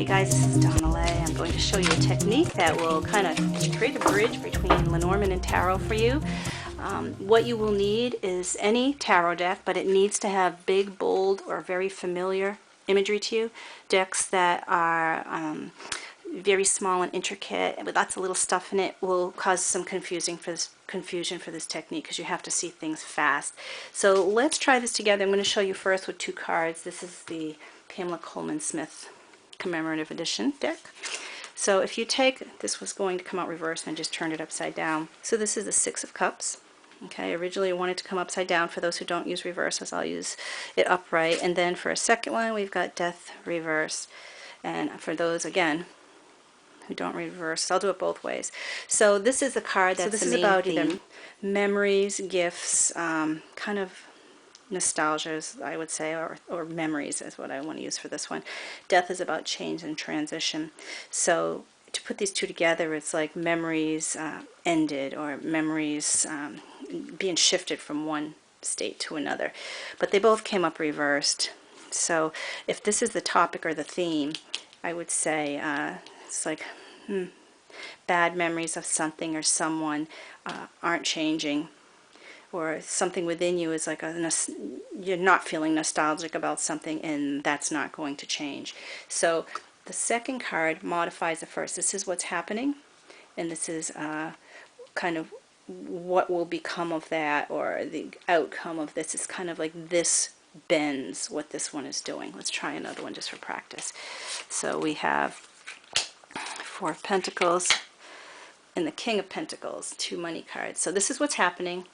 Hey guys, this is Donnaleigh. I'm going to show you a technique that will kind of create a bridge between Lenormand and tarot for you. What you will need is any tarot deck, but it needs to have big, bold, or very familiar imagery to you. Decks that are very small and intricate with lots of little stuff in it will cause some confusion for this technique because you have to see things fast. So let's try this together. I'm going to show you first with two cards. This is the Pamela Coleman Smith Commemorative Edition deck. So if you take, this was going to come out reverse and I just turned it upside down. So this is the Six of Cups. Okay, originally I wanted to come upside down. For those who don't use reverses, I'll use it upright. And then for a second one, we've got Death reverse. And for those, again, who don't read reverse, I'll do it both ways. So this is the card that's the main theme. Either memories, gifts, kind of nostalgias, I would say, or memories is what I want to use for this one. Death is about change and transition. So to put these two together, it's like memories ended, or memories being shifted from one state to another. But they both came up reversed. So if this is the topic or the theme, I would say it's like bad memories of something or someone aren't changing, or something within you is like you're not feeling nostalgic about something, and that's not going to change. So the second card modifies the first. This is what's happening, and this is kind of what will become of that, or the outcome of this. Is kind of like this bends what this one is doing. Let's try another one just for practice. So we have Four of Pentacles and the King of Pentacles, two money cards. So this is what's happening,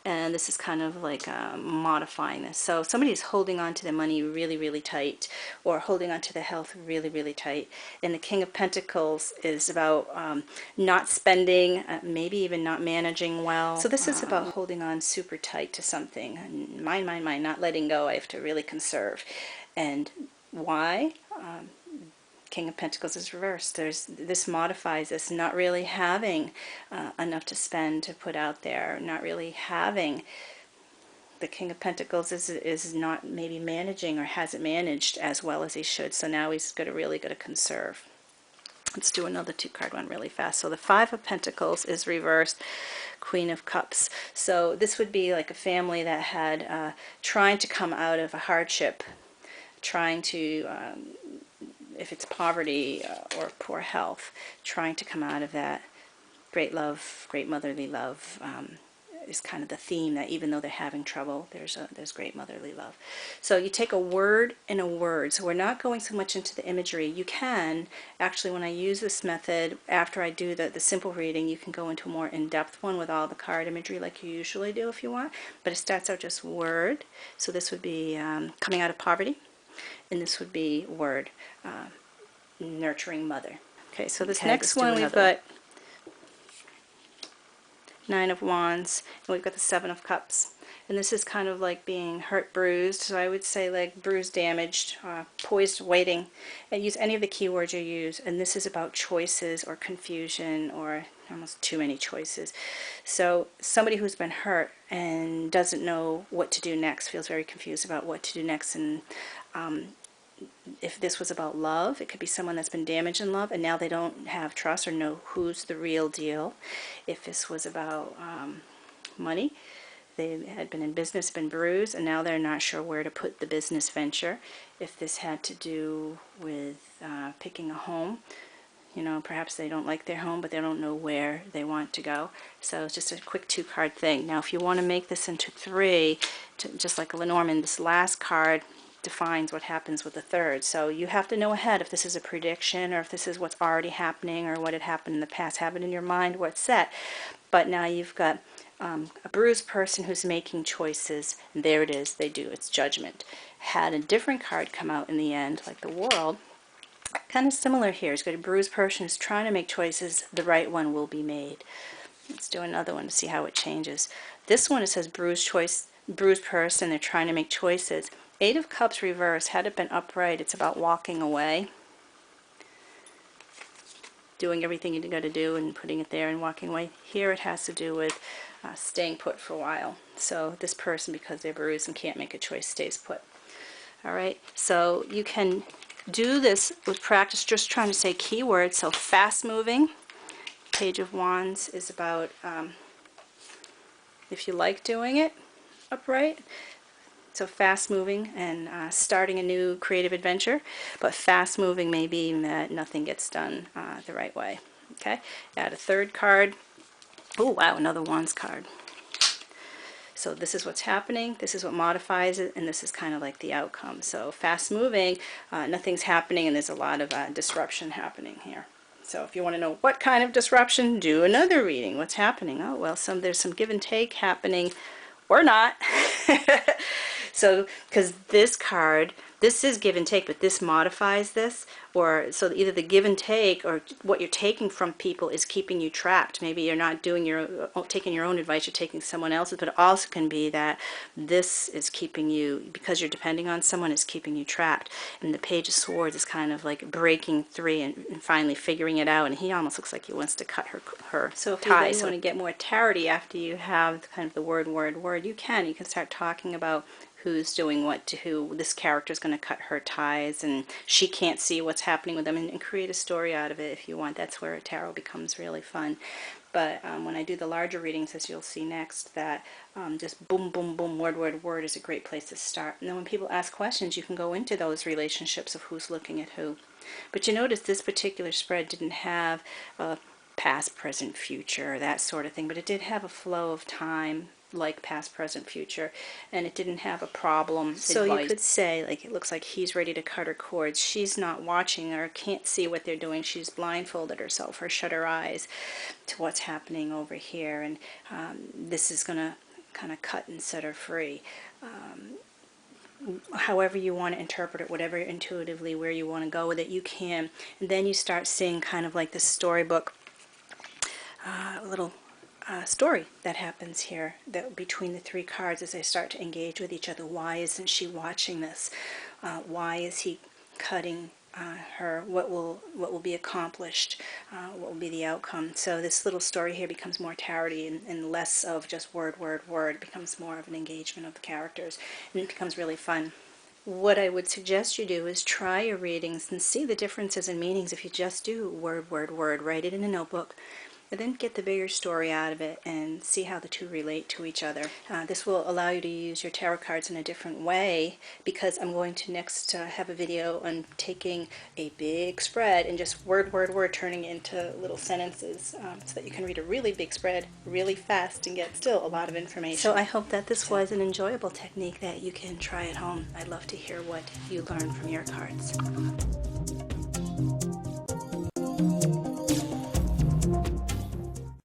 and this is kind of like modifying this. So somebody is holding on to the money really, really tight, or holding on to the health really, really tight. And the King of Pentacles is about not spending, maybe even not managing well. So this is about holding on super tight to something. Mine, not letting go. I have to really conserve. And why? King of Pentacles is reversed. This modifies this, not really having enough to spend, to put out there, not really having. The King of Pentacles is not maybe managing, or hasn't managed as well as he should, so now he's really got to conserve. Let's do another two-card one really fast. So the Five of Pentacles is reversed, Queen of Cups. So this would be like a family that had trying to come out of a hardship, trying to if it's poverty or poor health, trying to come out of that. Great love, great motherly love is kind of the theme, that even though they're having trouble, there's great motherly love. So you take a word and a word. So we're not going so much into the imagery. You can, actually, when I use this method, after I do the simple reading, you can go into a more in-depth one with all the card imagery like you usually do if you want. But it starts out just word. So this would be coming out of poverty. And this would be word, nurturing mother. Okay, so this next one we've got Nine of Wands, and we've got the Seven of Cups. And this is kind of like being hurt, bruised. So I would say like bruised, damaged, poised, waiting. And use any of the keywords you use. And this is about choices or confusion, or almost too many choices. So somebody who's been hurt and doesn't know what to do next, feels very confused about what to do next. And if this was about love, it could be someone that's been damaged in love and now they don't have trust or know who's the real deal. If this was about money, they had been in business, been bruised, and now they're not sure where to put the business venture. If this had to do with picking a home, you know, perhaps they don't like their home, but they don't know where they want to go. So it's just a quick two-card thing. Now, if you want to make this into three, just like Lenormand, this last card defines what happens with the third. So you have to know ahead if this is a prediction, or if this is what's already happening, or what had happened in the past. Have it in your mind what's set. But now you've got a bruised person who's making choices, and there it is, they do, it's judgment. Had a different card come out in the end, like the World, kind of similar here. It's got a bruised person who's trying to make choices, the right one will be made. Let's do another one to see how it changes. This one, it says bruised person, they're trying to make choices. Eight of Cups reverse, had it been upright, it's about walking away, doing everything you got to do and putting it there and walking away. Here it has to do with staying put for a while. So this person, because they're bruised and can't make a choice, stays put. All right, so you can do this with practice, just trying to say keywords. So fast moving. Page of Wands is about if you like doing it upright. So fast moving and starting a new creative adventure, but fast moving may be that nothing gets done the right way. Okay, add a third card. Oh wow, another Wands card. So this is what's happening, this is what modifies it, and this is kind of like the outcome. So fast moving, nothing's happening, and there's a lot of disruption happening here. So if you want to know what kind of disruption, do another reading. What's happening? Oh well, there's some give and take happening, or not. So because this card, this is give and take, but this modifies this, or so either the give and take or what you're taking from people is keeping you trapped. Maybe you're not doing taking your own advice, you're taking someone else's, but it also can be that this is keeping you, because you're depending on someone, is keeping you trapped. And the Page of Swords is kind of like breaking free and finally figuring it out, and he almost looks like he wants to cut her so if ties. You want to get more clarity after you have kind of the word, you can start talking about who's doing what to who. This character is going to cut her ties, and she can't see what's happening with them, and create a story out of it if you want. That's where tarot becomes really fun. But when I do the larger readings, as you'll see next, that just boom, boom, boom, word is a great place to start. And then when people ask questions, you can go into those relationships of who's looking at who. But you notice this particular spread didn't have a past, present, future, that sort of thing, but it did have a flow of time, like past, present, future, and it didn't have a problem. So advice. You could say, like, it looks like he's ready to cut her cords. She's not watching or can't see what they're doing. She's blindfolded herself or shut her eyes to what's happening over here, and this is going to kind of cut and set her free. However you want to interpret it, whatever intuitively where you want to go with it, you can. And then you start seeing kind of like the storybook, little story that happens here that between the three cards as they start to engage with each other. Why isn't she watching this? Why is he cutting her? What will be accomplished? What will be the outcome? So this little story here becomes more tarot and less of just word. It becomes more of an engagement of the characters, and it becomes really fun. What I would suggest you do is try your readings and see the differences in meanings if you just do word. Write it in a notebook, but then get the bigger story out of it and see how the two relate to each other. This will allow you to use your tarot cards in a different way, because I'm going to next have a video on taking a big spread and just word, turning it into little sentences, so that you can read a really big spread really fast and get still a lot of information. So I hope that this was an enjoyable technique that you can try at home. I'd love to hear what you learned from your cards.